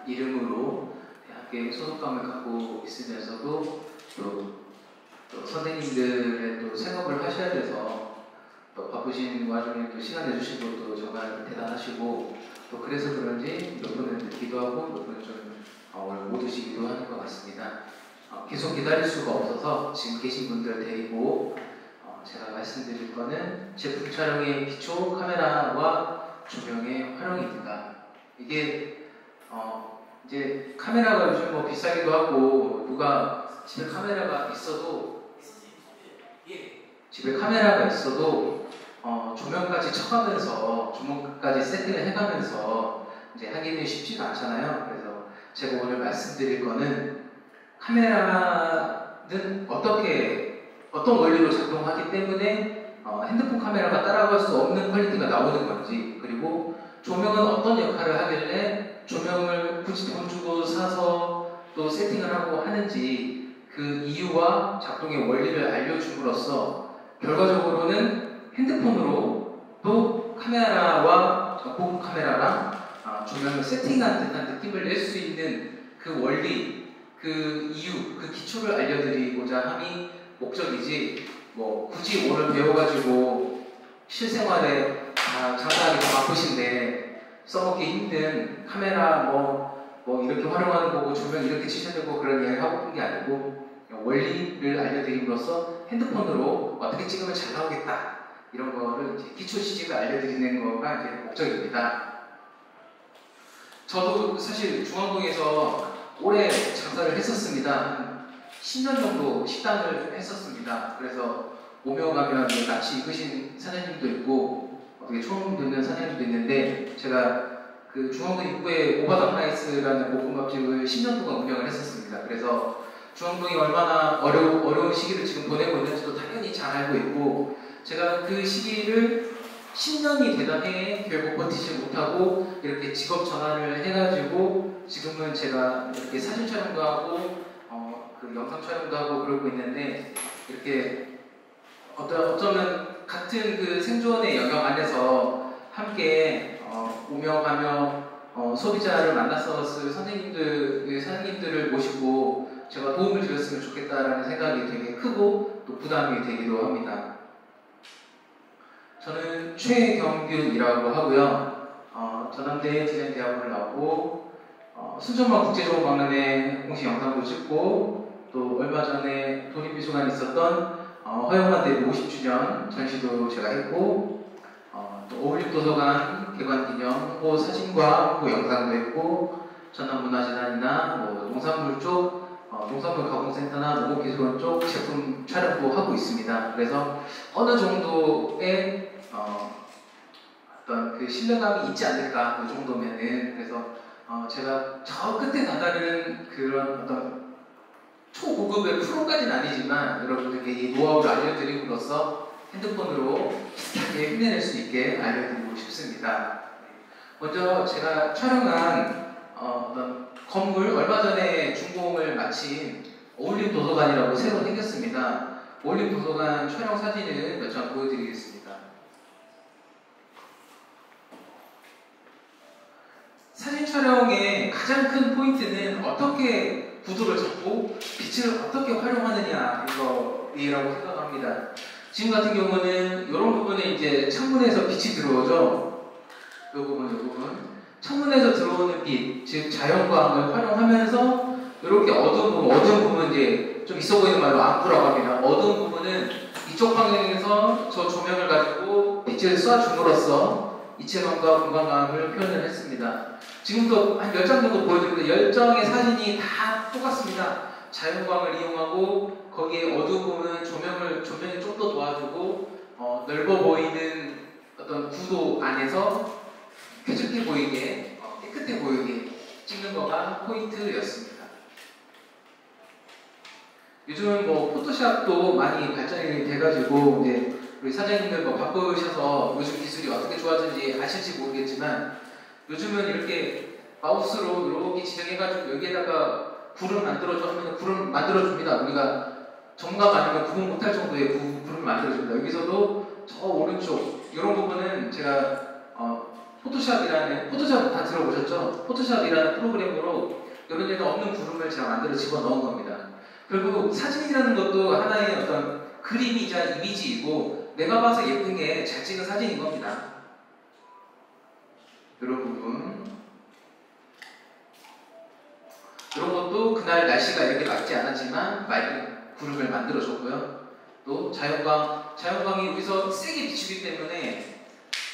이름으로 함께 소속감을 갖고 있으면서도 또 선생님들의 또 생업을 하셔야 돼서 또 바쁘신 와중에 또 시간 내주신 것도 정말 대단하시고 또 그래서 그런지 몇 분은 늦기도 하고 몇 분은 좀 오늘 못 오시기도 하는 것 같습니다. 계속 기다릴 수가 없어서 지금 계신 분들 데리고 제가 말씀드릴 거는 제품 촬영의 기초 카메라와 조명의 활용입니다. 이게 이제 카메라가 요즘 뭐 비싸기도 하고 누가 집에 카메라가 있어도 조명까지 쳐가면서 조명까지 세팅을 해가면서 이제 하기는 쉽지가 않잖아요. 그래서 제가 오늘 말씀드릴 거는 카메라는 어떤 원리로 작동하기 때문에 핸드폰 카메라가 따라갈 수 없는 퀄리티가 나오는 건지, 그리고 조명은 어떤 역할을 하길래 조명을 굳이 돈 주고 사서 또 세팅을 하고 하는지 그 이유와 작동의 원리를 알려줌으로써 결과적으로는 핸드폰으로 또 카메라와 고급 카메라랑 조명을 세팅한 듯한 느낌을 낼 수 있는 그 원리, 그 이유, 그 기초를 알려드리고자 함이 목적이지, 뭐 굳이 오늘 배워가지고 실생활에 장사하기 더 바쁘신데 써먹기 힘든 카메라 뭐 이렇게 활용하는 거고 조명 이렇게 치셔야 되고 그런 이야기를 하고 있는 게 아니고 원리를 알려드림으로써 핸드폰으로 어떻게 찍으면 잘 나오겠다, 이런 거를 이제 기초 지식을 알려드리는 거가 이제 목적입니다. 저도 사실 중앙동에서 오래 장사를 했었습니다. 한 10년 정도 식당을 했었습니다. 그래서 오며 가면 낯이 익으신 사장님도 있고 어떻게 처음 뵙는 사장님도 있는데, 제가 그 중앙동 입구에 오바당 라이스라는 볶음밥집을 10년 동안 운영을 했었습니다. 그래서 중앙동이 얼마나 어려운 시기를 지금 보내고 있는지도 당연히 잘 알고 있고, 제가 그 시기를 10년이 되던 해에 결국 버티지 못하고 이렇게 직업 전환을 해가지고 지금은 제가 이렇게 사진 촬영도 하고 그 영상 촬영도 하고 그러고 있는데, 이렇게 어쩌면 같은 그 생존의 영역 안에서 함께 오며 가며 소비자를 만났었을 사장님들을 모시고 제가 도움을 드렸으면 좋겠다라는 생각이 되게 크고 또 부담이 되기도 합니다. 저는 최경균이라고 하고요. 전남대 디자인대학원을 나오고 순천만 국제종합박람회 공식 영상도 찍고, 또 얼마 전에 독립미술관에 있었던 허영만 대비 50주년 전시도 제가 했고, 또 어울림도서관 개관기념 홍보 사진과 홍보 영상도 했고, 전남문화재단이나 농산물 쪽 농산물 가공센터나 농업기술원 쪽 제품 촬영도 하고 있습니다. 그래서 어느 정도의 어떤 그 신뢰감이 있지 않을까, 그 정도면은. 그래서 제가 저 끝에 다다른 그런 어떤 초고급의 프로까지는 아니지만 여러분들께 이 노하우를 알려드림으로써 핸드폰으로 비슷하게 흉내낼 수 있게 알려드리고 싶습니다. 먼저 제가 촬영한 어떤 건물, 얼마 전에 준공을 마친 어울림도서관이라고 새로 생겼습니다. 어울림도서관 촬영 사진을 몇 장 보여드리겠습니다. 사진 촬영의 가장 큰 포인트는 어떻게 구도를 잡고 빛을 어떻게 활용하느냐, 이거라고 생각합니다. 지금 같은 경우는 이런 부분에 이제 창문에서 빛이 들어오죠. 이 부분. 창문에서 들어오는 빛, 즉 자연광을 활용하면서 이렇게 어두운 부분 이제 좀 있어 보이는 말로 암프라고 합니다. 어두운 부분은 이쪽 방향에서 저 조명을 가지고 빛을 쏴줌으로써 이체감과 공간감을 표현을 했습니다. 지금도 한 10장 정도 보여드리는데 10장의 사진이 다 똑같습니다. 자연광을 이용하고 거기에 어두운 부분은 조명이 좀 더 도와주고 넓어 보이는 어떤 구도 안에서 쾌적해 보이게, 깨끗해 보이게 찍는 거가 포인트였습니다. 요즘은 포토샵도 많이 발전이 돼가지고 이제 우리 사장님들 바쁘셔서 요즘 기술이 어떻게 좋아졌는지 아실지 모르겠지만, 요즘은 이렇게 마우스로 이렇게 지정해가지고 여기에다가 구름 만들어줘 하면 구름 만들어줍니다. 우리가 정감 아니면 구분 못할 정도의 구름을 만들어줍니다. 여기서도 저 오른쪽 이런 부분은 제가 포토샵 다 들어보셨죠? 포토샵이라는 프로그램으로 이런 데는 없는 구름을 제가 만들어 집어넣은 겁니다. 결국 사진이라는 것도 하나의 어떤 그림이자 이미지이고 내가 봐서 예쁜 게 잘 찍은 사진인 겁니다. 이런 부분. 이런 것도 그날 날씨가 이렇게 맑지 않았지만 맑은 구름을 만들어줬고요. 또 자연광이 여기서 세게 비추기 때문에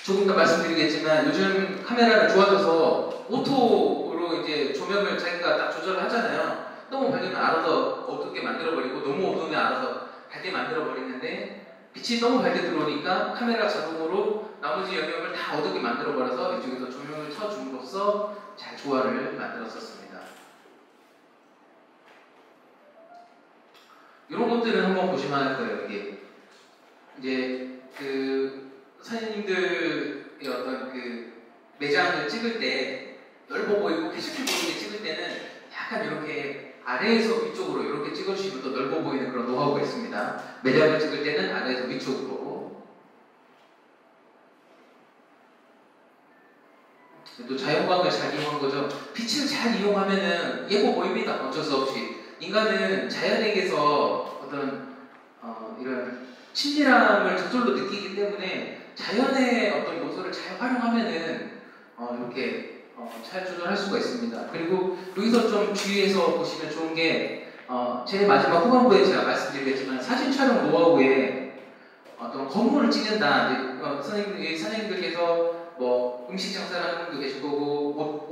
조금 더 말씀드리겠지만 요즘 카메라가 좋아져서 오토로 이제 조명을 자기가 딱 조절을 하잖아요. 너무 밝으면 알아서 어둡게 만들어버리고 너무 어두우면 알아서 밝게 만들어버리는데 빛이 너무 밝게 들어오니까 카메라 자동으로 나머지 영역을 다 어둡게 만들어버려서 이쪽에서 조명을 쳐줌으로써 잘 조화를 만들었었습니다. 이런 것들은 한번 보시면 할 거예요. 이게 이제 그 사장님들의 어떤 그 매장을 찍을 때 넓어 보이고 쾌적해 보이게 찍을 때는 약간 이렇게 아래에서 위쪽으로 이렇게 찍어주시면 더 넓어 보이는 그런 노하우가 있습니다. 매장을 찍을 때는 아래에서 위쪽으로. 또 자연광을 잘 이용한 거죠. 빛을 잘 이용하면은 예뻐 보입니다. 어쩔 수 없이. 인간은 자연에게서 어떤 이런 친밀함을 저절로 느끼기 때문에 자연의 어떤 요소를 잘 활용하면은 이렇게 잘 조절할 수가 있습니다. 그리고 여기서 좀 주의해서 보시면 좋은 게 제 마지막 후반부에 제가 말씀드리겠지만 사진 촬영 노하우에 어떤 건물을 찍는다. 선생님들께서 뭐 음식 장사를 하는 분도 계실 거고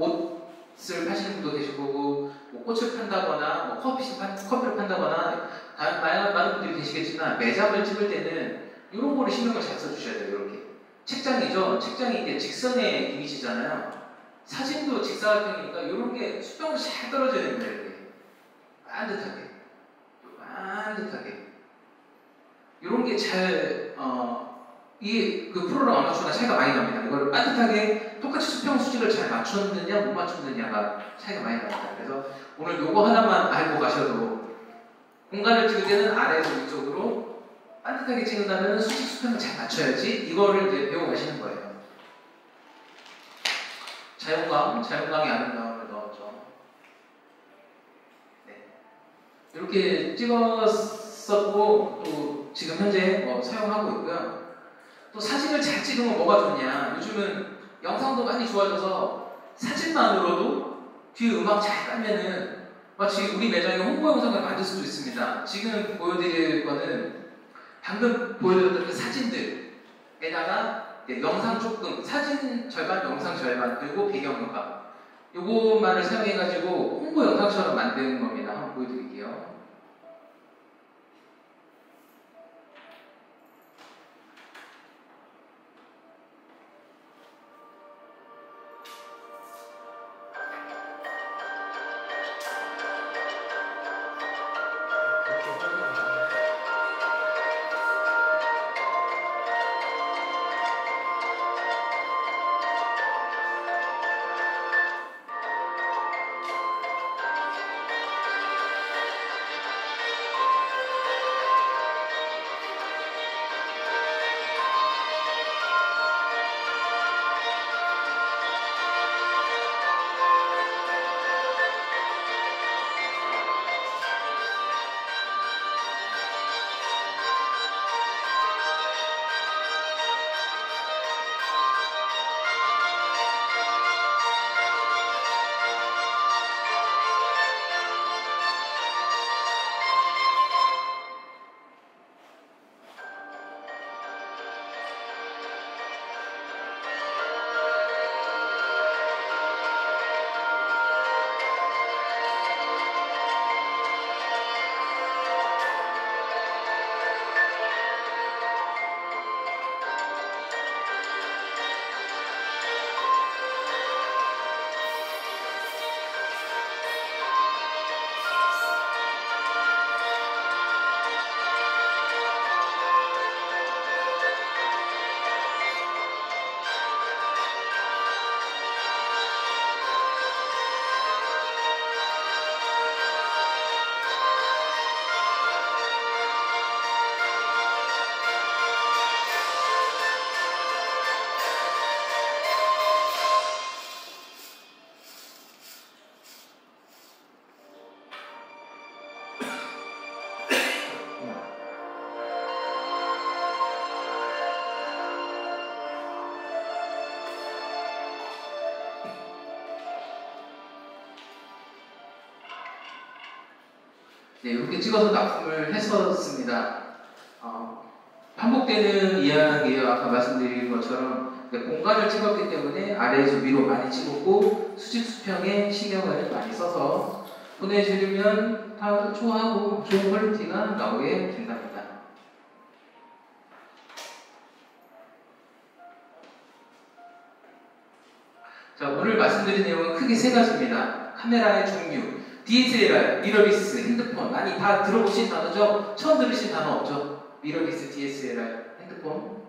옷을 파시는 분도 계실 거고 뭐 꽃을 판다거나 뭐 커피를 판다거나 많은 분들이 계시겠지만 매장을 찍을 때는 이런 거를 신경을 잘 써주셔야 돼요. 이렇게 책장이죠. 책장이 이게 직선의 이미지잖아요. 사진도 직사각형이니까 이런 게 수평으로 잘 떨어져야 됩니다. 이렇게 반듯하게 이런 게 잘 이게 그 프로랑 아마추어랑 차이가 많이 납니다. 이걸 반듯하게 똑같이 수평 수직을 잘 맞췄느냐 못 맞췄느냐가 차이가 많이 납니다. 그래서 오늘 요거 하나만 알고 가셔도 공간을 찍을 때는 아래에서 위쪽으로 반듯하게 찍는다면 수직 수평을 잘 맞춰야지 이거를 이제 배워 가시는 거예요. 자연광의 아름다움을 넣었죠. 네. 이렇게 찍었었고 또 지금 현재 사용하고 있고요. 또 사진을 잘 찍으면 뭐가 좋냐? 요즘은 영상도 많이 좋아져서 사진만으로도 뒤에 음악 잘 깔면은 마치 우리 매장에 홍보 영상을 만들 수도 있습니다. 지금 보여드릴 거는 방금 보여드렸던 그 사진들에다가 영상 조금, 사진 절반, 영상 절반, 그리고 배경음악 요것만을 사용해가지고 홍보 영상처럼 만드는 겁니다. 한번 보여드릴게요. 네, 이렇게 찍어서 납품을 했었습니다. 반복되는 이야기예요. 아까 말씀드린 것처럼 공간을 찍었기 때문에 아래에서 위로 많이 찍었고 수직 수평에 신경을 많이 써서 보내주면 다 좋아하고 좋은 퀄리티가 나오게 된답니다. 자, 오늘 말씀드린 내용은 크게 세 가지입니다. 카메라의 종류, DSLR, 미러리스, 핸드폰. 아니, 다 들어보신 단어죠? 처음 들으신 단어 없죠? 미러리스, DSLR, 핸드폰.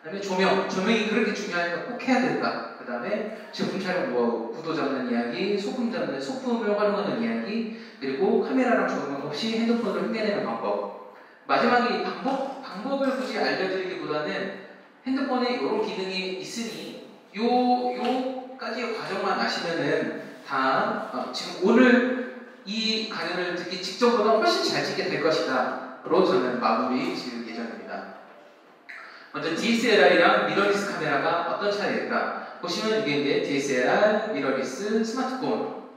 그 다음에 조명이 그렇게 중요하니까 꼭 해야 된다. 그 다음에 제품 촬영 노하우, 구도 잡는 이야기, 소품을 활용하는 이야기, 그리고 카메라랑 조명 없이 핸드폰을 흉내내는 방법. 마지막에 이 방법을 굳이 알려드리기보다는 핸드폰에 이런 기능이 있으니 요까지의 과정만 아시면은 다 지금 오늘 이 강연을 듣기 직전보다 훨씬 잘 찍게 될 것이다. 로 저는 마무리 지을 예정입니다. 먼저 DSLR이랑 미러리스 카메라가 어떤 차이일까? 보시면 이게 이제 DSLR, 미러리스, 스마트폰.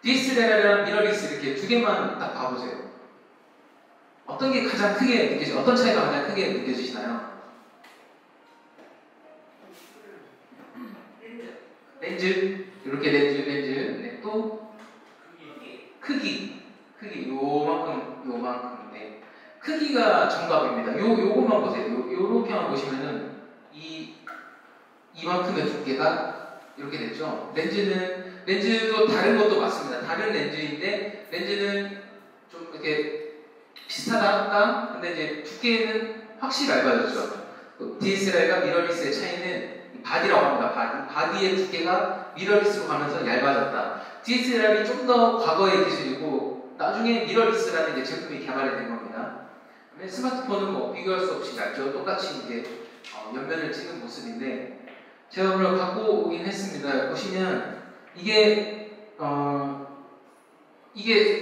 DSLR이랑 미러리스 이렇게 두 개만 딱 봐보세요. 어떤 게 가장 크게 어떤 차이가 가장 크게 느껴지시나요? 렌즈, 이렇게 렌즈, 네, 또 크기, 요만큼, 네. 크기가 정답입니다. 요것만 보세요. 요렇게만 보시면은 이만큼의 두께가 이렇게 됐죠. 렌즈도 다른 것도 맞습니다. 다른 렌즈인데 렌즈는 좀 이렇게 비슷하다. 근데 이제 두께는 확실히 얇아졌죠. DSLR과 미러리스의 차이는 바디라고 합니다. 바디의 두께가 미러리스로 가면서 얇아졌다. DSLR이 좀 더 과거의 기술이고 나중에 미러리스라는 이제 제품이 개발이 된 겁니다. 스마트폰은 뭐 비교할 수 없이 얇죠. 똑같이 이제 옆면을 찍은 모습인데 제가 오늘 갖고 오긴 했습니다. 보시면 이게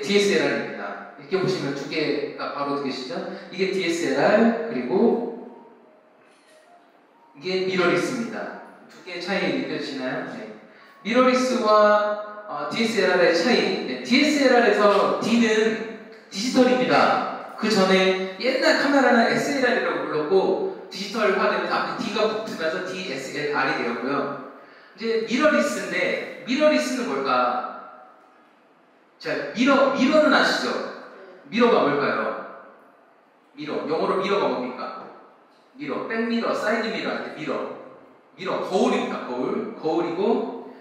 DSLR입니다. 이렇게 보시면 두 개가 바로 느껴지죠? 이게 DSLR 그리고 이게 미러리스입니다. 두 개의 차이 느껴지시나요? 네. 미러리스와 DSLR의 차이. 네. DSLR에서 D는 디지털입니다. 그 전에 옛날 카메라는 SLR이라고 불렀고 디지털화되면서 앞에 D가 붙으면서 DSLR이 되었고요. 이제 미러리스인데 미러리스는 뭘까? 자, 미러는 아시죠? 미러가 뭘까요? 영어로 미러가 뭡니까? 백미러, 사이드 미러, 거울입니다. 거울이고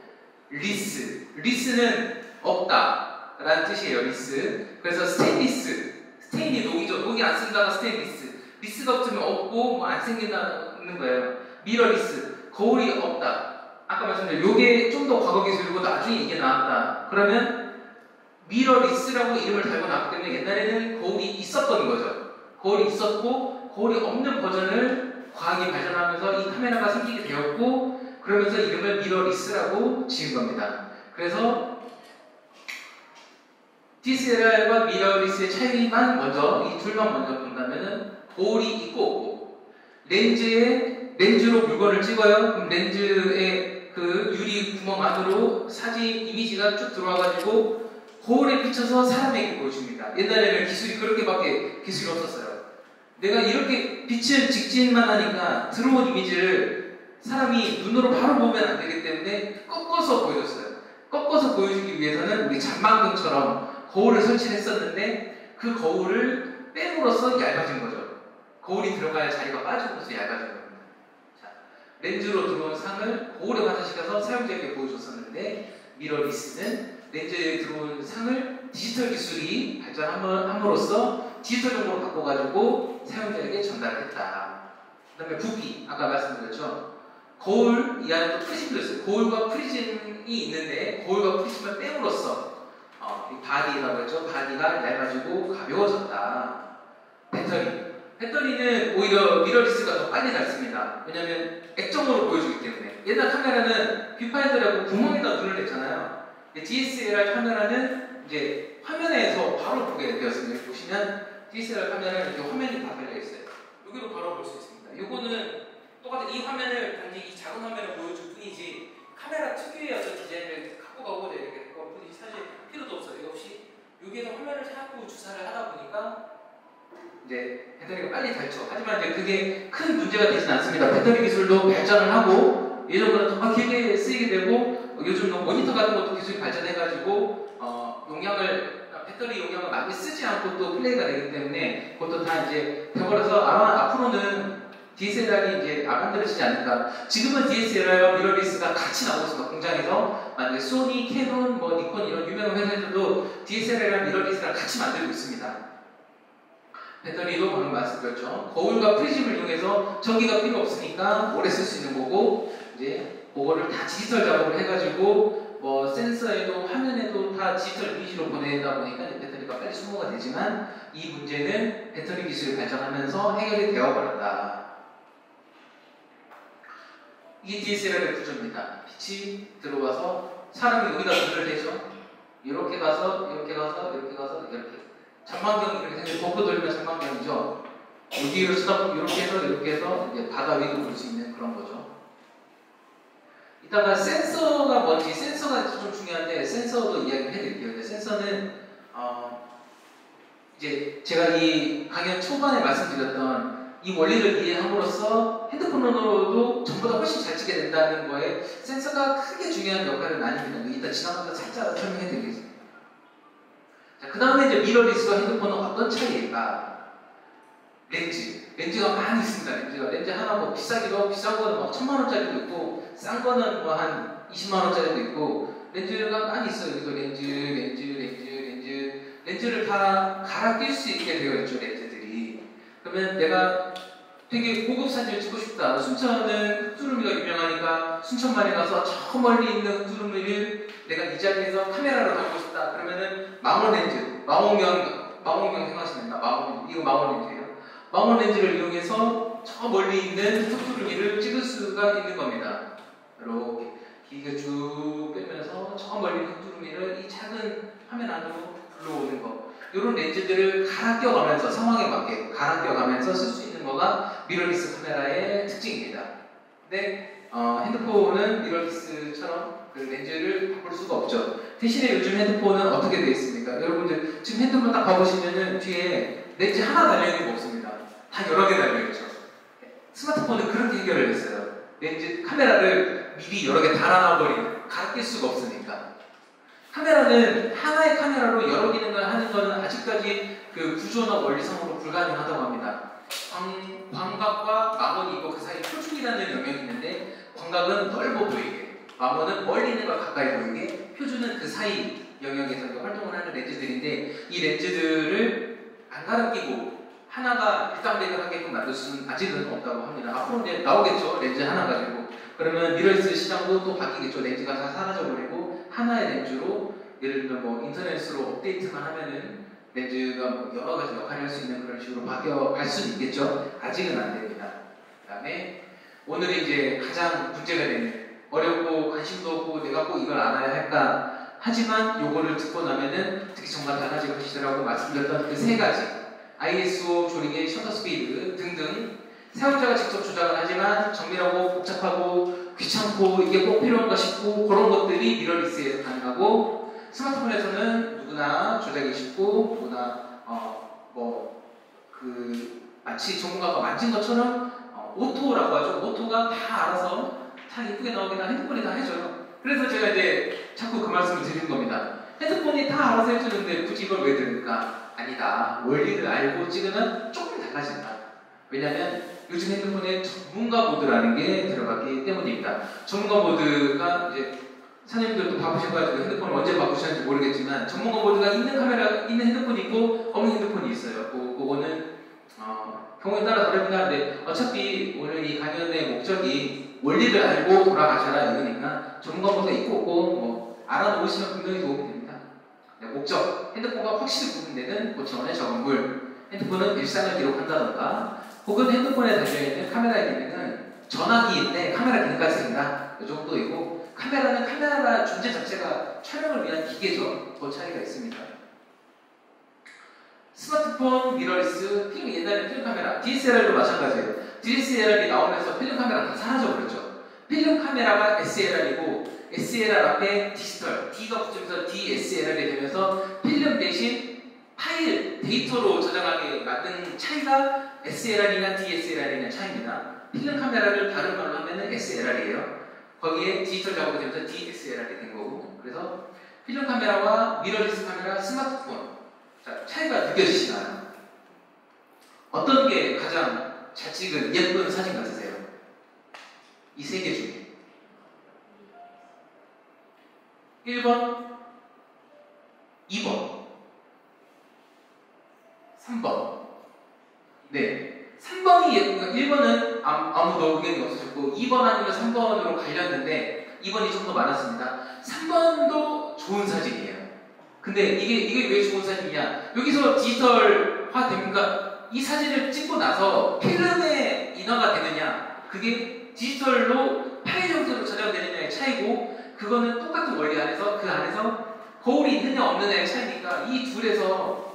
리스는 없다 라는 뜻이에요. 리스. 그래서 스테인이 녹이죠. 녹이 안 쓴다가 리스가 붙으면 없고 뭐 안 생긴다는 거예요. 미러리스, 거울이 없다. 아까 말씀드린 요게 좀 더 과거 기술이고 나중에 이게 나왔다. 그러면 미러리스라고 이름을 달고 나왔기 때문에 옛날에는 거울이 있었던 거죠. 거울이 있었고 거울이 없는 버전을 과학이 발전하면서 이 카메라가 생기게 되었고 그러면서 이름을 미러리스라고 지은 겁니다. 그래서 DSLR과 미러리스의 차이만 이 둘만 먼저 본다면은 거울이 있고 없고 렌즈로 물건을 찍어요. 그럼 렌즈의 그 유리 구멍 안으로 이미지가 쭉 들어와가지고 거울에 비춰서 사람에게 보여줍니다. 옛날에는 기술이 그렇게밖에 기술이 없었어요. 내가 이렇게 빛을 직진만 하니까 들어온 이미지를 사람이 눈으로 바로 보면 안 되기 때문에 꺾어서 보여줬어요. 꺾어서 보여주기 위해서는 우리 잔망등처럼 거울을 설치했었는데 그 거울을 빼므로써 얇아진 거죠. 거울이 들어갈 자리가 빠짐으로써 얇아진 겁니다. 자, 렌즈로 들어온 상을 거울에 반사시켜서 사용자에게 보여줬었는데 미러리스는 렌즈에 들어온 상을 디지털 기술이 발전함으로써 디지털 정보로 바꿔가지고 사용자에게 전달했다. 그 다음에 부피, 아까 말씀드렸죠. 거울, 이 안에 또 프리즘도 있어요. 거울과 프리즘이 있는데 거울과 프리즘을 빼므로써 이 바디라고 했죠. 바디가 얇아지고 가벼워졌다. 배터리는 오히려 미러리스가 더 빨리 닳습니다. 왜냐하면 액정으로 보여주기 때문에. 옛날 카메라는 뷰파인더라고 구멍에다 눈을 냈잖아요. DSLR 카메라는 이제 화면에서 바로 보게 되었습니다. 보시면 DSLR 카메라는 이렇게 화면이 다 달려 있어요. 여기로 바로 볼 수 있습니다. 요거는 똑같은 이 화면을 단지 이 작은 화면을 보여줄 뿐이지 카메라 특유의 어떤 디자인을 갖고 가고 이렇게 갖고 갈 뿐이지 사실 필요도 없어요. 이거 없이 여기에서 화면을 카메라를 자꾸 주사를 하다 보니까 이제 배터리가 빨리 닳죠. 하지만 이제 그게 큰 문제가 되진 않습니다. 배터리 기술도 발전을 하고 예전보다 더 길게 쓰이게 되고 요즘 모니터 같은 것도 기술이 발전해가지고 배터리 용량을 많이 쓰지 않고 또 플레이가 되기 때문에 그것도 다 이제 돼버려서 아마 앞으로는 DSLR이 이제 안 만들어지지 않을까. 지금은 DSLR과 미러리스가 같이 나오고 있습니다. 공장에서 만약에 소니, 캐논, 니콘 이런 유명한 회사들도 DSLR이랑 미러리스랑 같이 만들고 있습니다. 배터리도 방금 말씀드렸죠. 거울과 프리즘을 이용해서 전기가 필요 없으니까 오래 쓸 수 있는 거고 이제 그거를 다 디지털 작업을 해가지고 센서에도 화면에도 다 디지털 이미지로 보내다 보니까 배터리가 빨리 소모가 되지만 이 문제는 배터리 기술이 발전하면서 해결이 되어버렸다. 이게 DSLR의 구조입니다. 빛이 들어와서 사람이 여기다 눈을 대죠. 이렇게 가서 이렇게 가서 이렇게 가서 이렇게 전망경 이렇게 생겨서 덮고 돌리면 전망경이죠. 여기를 쳐다보고 이렇게 해서 이제 바다 위도 볼 수 있는 그런 거죠. 이따가 센서가 뭔지 센서가 좀 중요한데 센서도 이야기를 해드릴게요. 근데 센서는 이제 제가 이 강연 초반에 말씀드렸던 이 원리를 이해함으로써 핸드폰으로도 전보다 훨씬 잘 찍게 된다는 거에 센서가 크게 중요한 역할은 아닙니다. 이따 지나가서 살짝 설명해 드리겠습니다. 자, 그 다음에 이제 미러리스와 핸드폰은 어떤 차이일까? 렌즈가 많이 있습니다. 렌즈 하나 비싸기도 비싼 거는 1000만원짜리도 있고 싼 거는 한 20만원짜리도 있고 렌즈가 많이 있어요. 그래서 렌즈를 다 갈아 낄 수 있게 되어 있죠. 렌즈들이. 그러면 내가 되게 고급 사진을 찍고 싶다. 순천은 흑두루미가 유명하니까 순천만에 가서 저 멀리 있는 흑두루미를 내가 이 자리에서 카메라로 담고 싶다. 그러면은 망원 렌즈, 망원경 생각하시는다. 이거 망원 렌즈예요. 망원 렌즈를 이용해서 저 멀리 있는 흑두루미를 찍을 수가 있는 겁니다. 이렇게 길게 쭉 빼면서 저 멀리 있는 흑두루미를 이 작은 화면 안으로 불러오는 거. 이런 렌즈들을 갈아 껴가면서 상황에 맞게 갈아 껴가면서 쓸 수 있는 거가 미러리스 카메라의 특징입니다. 근데 핸드폰은 미러리스처럼 그 렌즈를 바꿀 수가 없죠. 대신에 요즘 핸드폰은 어떻게 되어 있습니까? 여러분들 지금 핸드폰 딱 봐보시면은 뒤에 렌즈 하나 달려있는 거 없습니다. 다 여러 개 달려있죠. 스마트폰은 그렇게 해결을 했어요. 렌즈 카메라를 미리 여러 개 달아놔버리는, 갈아 낄 수가 없으니까. 카메라는 하나의 카메라로 여러 기능을 하는 것은 아직까지 그 구조나 원리상으로 불가능하다고 합니다. 광각과 망원이 있고 그 사이에 표준이라는 영역이 있는데 광각은 넓어 보이게, 망원은 멀리 있는 걸 가까이 보이게, 표준은 그 사이 영역에서 활동을 하는 렌즈들인데 이 렌즈들을 안 갈아 끼고 하나가 일당백을하게끔 만들 수는 아직은 없다고 합니다. 앞으로 이제 나오겠죠. 렌즈 하나 가지고. 그러면 미러리스 시장도 또 바뀌겠죠. 렌즈가 다 사라져버리고 하나의 렌즈로 예를 들면 인터넷으로 업데이트만 하면은 렌즈가 여러 가지 역할을 할 수 있는 그런 식으로 바뀌어갈 수는 있겠죠. 아직은 안 됩니다. 그 다음에 오늘이 이제 가장 문제가 되는 어렵고 관심도 없고 내가 꼭 이걸 알아야 할까 하지만 요거를 듣고 나면은 특히 정말 달라질 것이라고 말씀드렸던 그 세 가지 ISO 조리개, 셔터 스피드 등등 사용자가 직접 조작을 하지만 정밀하고 복잡하고 귀찮고 이게 꼭 필요한가 싶고 그런 것들이 미러리스에서 가능하고 스마트폰에서는 누구나 조작이 쉽고 누구나 마치 전문가가 만진 것처럼 오토라고 하죠. 오토가 다 알아서 잘 이쁘게 나오게 다 핸드폰이 다 해줘요. 그래서 제가 이제 자꾸 그 말씀을 드리는 겁니다. 핸드폰이 다 알아서 해주는데 굳이 이걸 왜 들을까? 아니다. 원리를 알고 찍으면 조금 달라진다. 왜냐하면 요즘 핸드폰에 전문가 모드라는 게 들어갔기 때문입니다. 전문가 모드가 이제 사장님들도 바꾸셔가지고 핸드폰을 언제 바꾸셨는지 모르겠지만 전문가 모드가 있는 카메라, 있는 핸드폰이 있고 없는 핸드폰이 있어요. 그거는 경우에 따라 다릅니다. 근데 어차피 오늘 이 강연의 목적이 원리를 알고 돌아가셔라 이러니까 전문가 모드가 있고 없고 알아놓으시면 분명히 도움이 됩니다. 목적, 핸드폰과 확실히 구분되는 고차원의 저건물, 핸드폰은 일상을 기록한다던가 혹은 핸드폰에 달려있는 카메라의 기능은 전화기인데 카메라 기능까지 된다. 이 정도이고 카메라는 카메라 존재 자체가 촬영을 위한 기계죠. 그 차이가 있습니다. 스마트폰, 미러리스, 옛날에 필름 카메라, DSLR도 마찬가지예요. DSLR이 나오면서 필름 카메라 다 사라져버렸죠. 필름 카메라가 SLR이고 SLR 앞에 디지털, D가 붙으면서 DSLR이 되면서 필름 대신 파일, 데이터로 저장하게 만든 차이가 SLR이나 DSLR이냐 차이입니다. 필름 카메라를 다른 말로 하면은 SLR이에요. 거기에 디지털 작업이 되면서 DSLR이 된 거고, 그래서 필름 카메라와 미러리스 카메라, 스마트폰, 자, 차이가 느껴지시나요? 어떤 게 가장 잘 찍은 예쁜 사진 같으세요? 이 세 개 중에 1번, 2번, 3번. 네, 3번이 예쁘고 1번은 아무도 의견이 없으셨고 2번 아니면 3번으로 갈렸는데 2번이 좀 더 많았습니다. 3번도 좋은 사진이에요. 근데 이게 왜 좋은 사진이냐? 여기서 디지털화 됩니까? 이 사진을 찍고 나서 필름에 인화가 되느냐? 그게 디지털로 파일 형태로 저장되느냐의 차이고, 그거는 똑같은 원리 안에서 그 안에서 거울이 있느냐 없느냐의 차이니까 이 둘에서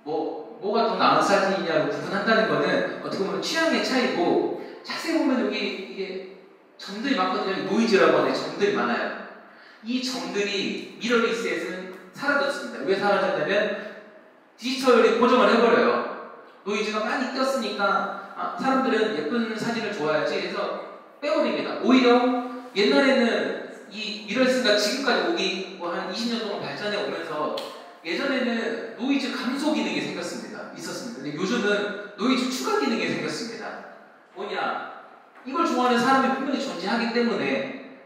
뭐가 더 나은 사진이냐로 구분한다는 거는 어떻게 보면 취향의 차이고, 자세히 보면 여기 이게 점들이 많거든요. 노이즈라고 하는 점들이 많아요. 이 점들이 미러리스에서는 사라졌습니다. 왜 사라졌냐면 디지털이 고정을 해버려요. 노이즈가 많이 꼈으니까 사람들은 예쁜 사진을 좋아하지 해서 빼버립니다. 오히려 옛날에는 이 미러리스가 지금까지 오기 한 20년 동안 발전해 오면서 예전에는 노이즈 감소 기능이 있었습니다. 근데 요즘은 노이즈 추가 기능이 생겼습니다. 뭐냐? 이걸 좋아하는 사람이 분명히 존재하기 때문에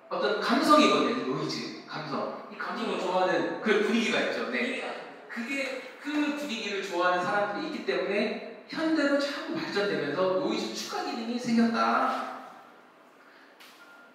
어떤 감성이거든요. 노이즈, 감성. 이 감성을 좋아하는 그 분위기가 있죠. 네. 그 분위기를 좋아하는 사람들이 있기 때문에 현대로 자꾸 발전되면서 노이즈 추가 기능이 생겼다.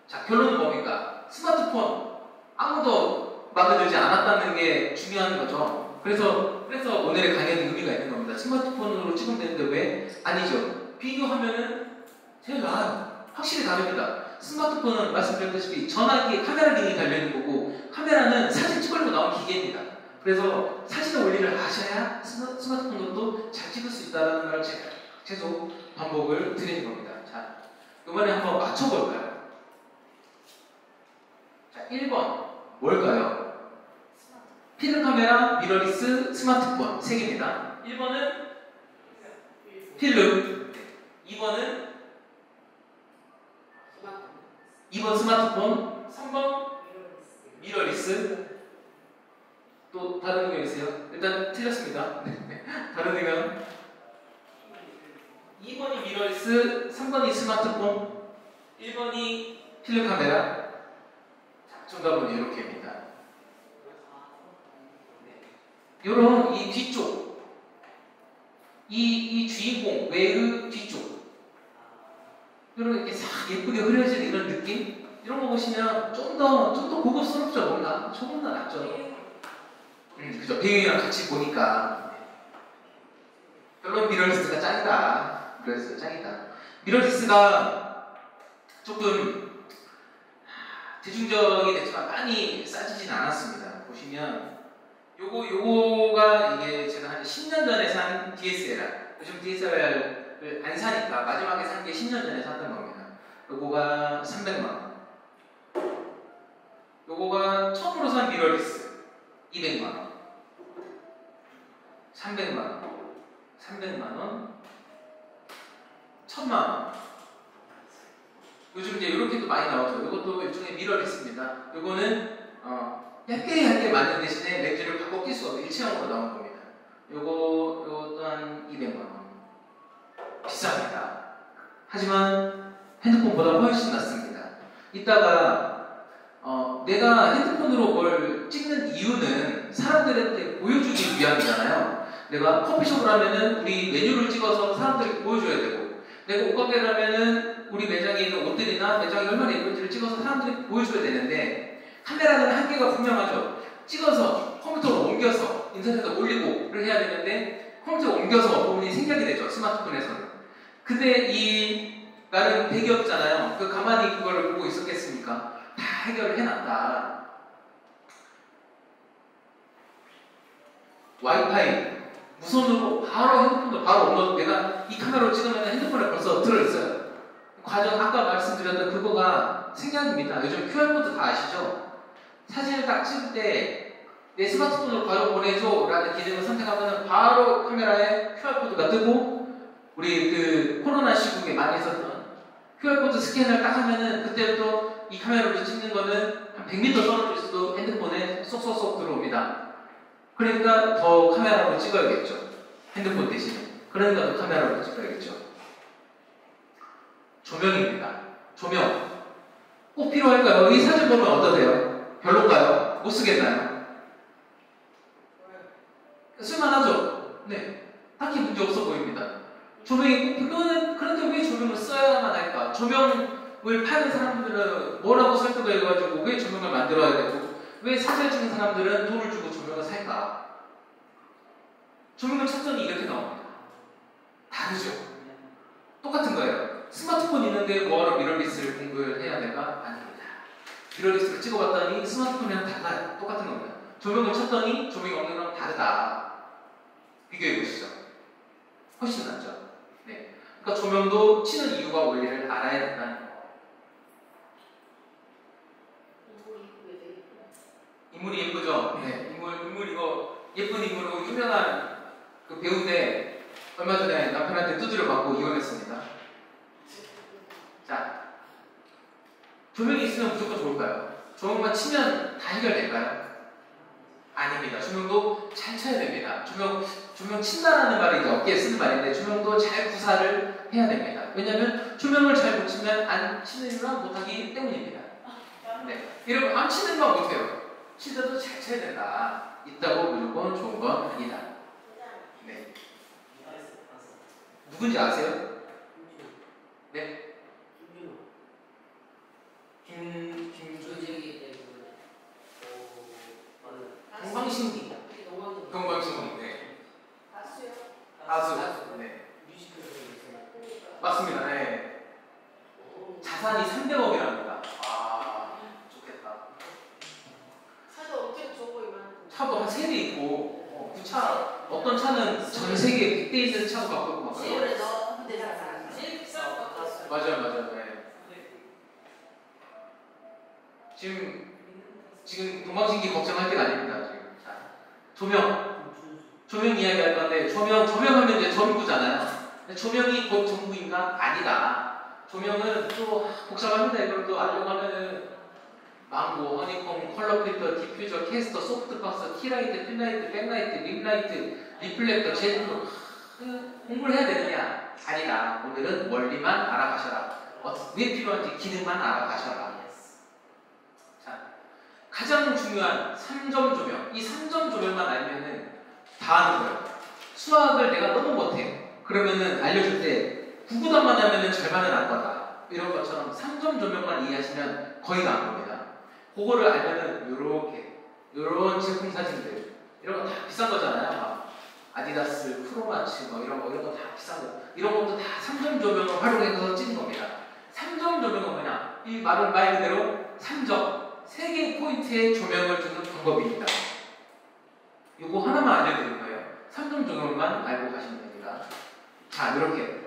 자, 결론은 뭡니까? 스마트폰 아무도 마음에 들지 않았다는 게 중요한 거죠. 그래서 오늘의 강연은 의미가 있는 겁니다. 스마트폰으로 찍으면 되는데 왜? 아니죠. 비교하면은 제일 나아요. 확실히 다릅니다. 스마트폰은 말씀드렸다시피 전화기에 카메라 기능이 달려있는 거고, 카메라는 사진 찍으려고 나온 기계입니다. 그래서 사진의 원리를 아셔야 스마트폰으로도 잘 찍을 수 있다는 걸 제가 계속 반복을 드리는 겁니다. 자, 이번에 한번 맞춰볼까요? 자, 1번 뭘까요? 필름 카메라, 미러리스, 스마트폰 3개입니다. 1번은 필름, 2번 스마트폰, 3번 미러리스. 또 다른 의견 있으세요? 일단 틀렸습니다. 다른 의견? 2번이 미러리스, 3번이 스마트폰, 1번이 필름 카메라. 정답은 이렇게입니다. 요런 이 뒤쪽, 이 주인공 외의 뒤쪽, 요런 이렇게 싹 예쁘게 흐려진 이런 느낌, 이런 거 보시면 좀 더 고급스럽죠. 뭔가 조금 더 낫죠. 그죠. 배경이랑 같이 보니까. 결론 미러리스가 짱이다. 미러리스가 짱이다. 미러리스가 조금 대중적이 됐지만 많이 싸지진 않았습니다. 보시면 요거가 이게 제가 한 10년 전에 산 DSLR. 요즘 DSLR을 안 사니까 마지막에 산 게 10년 전에 샀던 겁니다. 요거가 300만원. 요거가 처음으로 산 미러리스 200만원. 300만원. 300만원. 1000만원. 요즘 이제 이렇게도 많이 나오죠. 이것도 일종의 미러리스입니다. 요거는 얇게 만든 대신에 렌즈를 바꿔 낄 수 없는 일체형으로 나온 겁니다. 요거 또한 200만원. 비쌉니다. 하지만 핸드폰보다 훨씬 낫습니다. 이따가 내가 핸드폰으로 뭘 찍는 이유는 사람들한테 보여주기 위함이잖아요. 내가 커피숍을 하면은 우리 메뉴를 찍어서 사람들에게 보여줘야 되고, 내가 옷가게를 하면은 우리 매장에 있는 옷들이나 매장이 얼마나 예쁜지를 찍어서 사람들에게 보여줘야 되는데, 카메라는 한계가 분명하죠. 찍어서 컴퓨터로 옮겨서 인터넷에 올리고를 해야 되는데 컴퓨터에 옮겨서 부분이 생략이 되죠. 스마트폰에서는. 근데 나는 대기업잖아요. 가만히 그거를 보고 있었겠습니까? 다 해결을 해놨다. 와이파이 무선으로 바로 핸드폰으로 바로 업로드. 내가 이 카메라로 찍으면 핸드폰에 벌써 들어있어요. 과정 아까 말씀드렸던 그거가 생략입니다. 요즘 QR코드 다 아시죠? 사진을 딱 찍을 때 내 스마트폰으로 바로 보내줘 라는 기능을 선택하면 바로 카메라에 QR코드가 뜨고, 우리 그 코로나 시국에 많이 썼던 QR코드 스캔을 딱 하면은 그때부터 이 카메라로 찍는 거는 한 100m 떨어져 있어도 핸드폰에 쏙쏙쏙 들어옵니다. 그러니까 더 카메라로 찍어야겠죠. 핸드폰 대신에. 그러니까 더 카메라로 찍어야겠죠. 조명입니다. 조명. 꼭 필요할까요? 이 사진 보면 어떠세요? 별론가요? 못 쓰겠나요? 쓸만하죠? 네. 딱히 문제 없어 보입니다. 조명이 꼭 필요는, 그런데 왜 조명을 써야만 할까? 조명을 파는 사람들은 뭐라고 설득을 해가지고 왜 조명을 만들어야 되고, 왜 사진을 찍는 사람들은 돈을 주고 조명을 살까? 조명을 찾더니 이렇게 나옵니다. 다르죠? 똑같은 거예요. 스마트폰 있는데 뭐하러 미러리스를 공부를 해야 될까? 아닙니다. 미러리스를 찍어봤더니 스마트폰이랑 달라요. 똑같은 겁니다. 조명을 찾더니 조명이 없는 거랑 다르다. 비교해보시죠. 훨씬 낫죠? 네. 그러니까 조명도 치는 이유가 원리를 알아야 된다는 거. 인물이 예쁘죠? 네. 인물 이거 예쁜 인물로 유명한 그 배우인데 얼마 전에 남편한테 두드려 맞고 이혼했습니다. 자, 조명이 있으면 무조건 좋을까요? 조명만 치면 다 해결될까요? 아닙니다. 조명도 잘 쳐야 됩니다. 조명 친다라는 말이 이제 어깨에 쓰는 말인데, 조명도 잘 구사를 해야 됩니다. 왜냐하면 조명을 잘 못 치면 안 치는 이유는 못하기 때문입니다. 네. 여러분, 안 치는 건 못해요. 치더라도 잘 쳐야 된다. 있다고 무조건 좋은 건 아니다. 네. 누군지 아세요? 네. 동방신기. 동방신기. 네. 가수. 네. 맞습니다. 네. 자산이 300억이랍니다. 아, 좋겠다. 차도 한 3대 있고, 그 차, 어떤 차는 전 세계에 100대 있는 차도 갖고 있고 막 그래요. 맞아요. 네. 지금 동방신기 걱정할 때가 아닙니다. 지금. 자, 조명 이야기 할 건데, 조명하면 이제 전구잖아요. 조명이 곧 전구인가? 아니다. 조명은 또 복잡합니다. 이걸 또 알려고 하면은 망고, 허니콤, 컬러 필터, 디퓨저, 캐스터, 소프트박스, 키라이트, 필라이트, 백라이트, 립라이트, 리플렉터, 제품 공부를 해야 되느냐? 아니다. 오늘은 원리만 알아가셔라. 왜 필요한지 기능만 알아가셔라. 자, 가장 중요한 3점 조명. 이 3점 조명만 알면은 다 아는 거예요. 수학을 내가 너무 못해. 그러면은 알려줄 때 9구단만 하면은 절반은 알 거다. 이런 것처럼 3점 조명만 이해하시면 거의 다 안 겁니다. 그거를 알면은 요런 제품 사진들 이런 거 다 비싼 거잖아요. 막 아디다스, 프로마치 뭐 이런 거 다 비싼 거. 이런 것도 다 3점 조명을 활용해서 찍은 겁니다. 3점 조명은 뭐냐? 이 말 그대로 3점, 3개의 포인트의 조명을 주는 방법입니다. 이거 하나만 알려드릴 거예요. 3점 조명만 알고 가시면 됩니다. 자, 이렇게